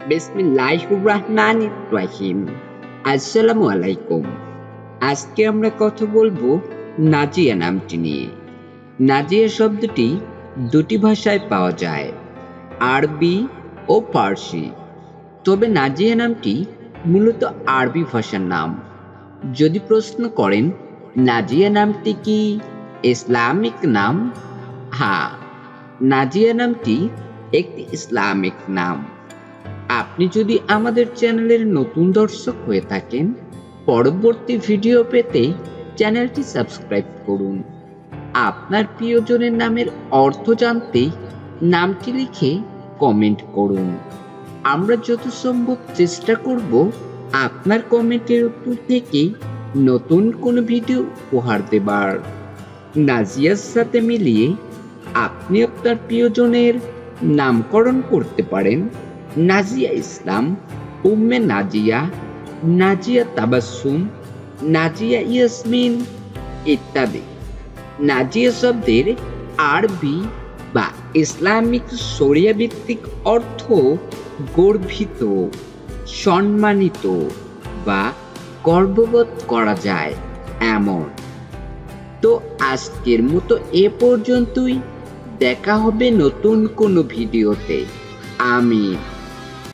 বিসমিল্লাহির রহমানির রহিম। আসসালামু আলাইকুম। আজকে আমরা কথা বলবো নাজিয়া নামটি নিয়ে। নাজিয়া শব্দটি দুটি ভাষায় পাওয়া যায়, আরবি ও ফার্সি। তবে নাজিয়া নামটি মূলত আরবি ভাষার নাম। যদি প্রশ্ন করেন নাজিয়া নামটি কি ইসলামিক নাম, হ্যাঁ, নাজিয়া নামটি একটি ইসলামিক নাম। আপনি যদি আমাদের চ্যানেলের নতুন দর্শক হয়ে থাকেন, পরবর্তী ভিডিও পেতে চ্যানেলটি সাবস্ক্রাইব করুন। আপনার প্রিয়জনের নামের অর্থ জানতে নামটি লিখে কমেন্ট করুন। আমরা যত সম্ভব চেষ্টা করব আপনার কমেন্টের উত্তর থেকে নতুন কোনো ভিডিও উপহার দেবার। নাজিয়ার সাথে মিলিয়ে আপনি আপনার প্রিয়জনের নামকরণ করতে পারেন নাজিয়া ইসলাম, উম্মে নাজিয়া, নাজিয়া তাবাসসুম, নাজিয়া ইয়াসমিন ইত্যাদি। নাজিয়া শব্দের আরবি বা ইসলামিক শরিয়া ভিত্তিক অর্থ গর্বিত, সম্মানিত বা গর্ববোধ করা যায় এমন। তো আজকের মতো এ পর্যন্তই। দেখা হবে নতুন কোনো ভিডিওতে। আমিন।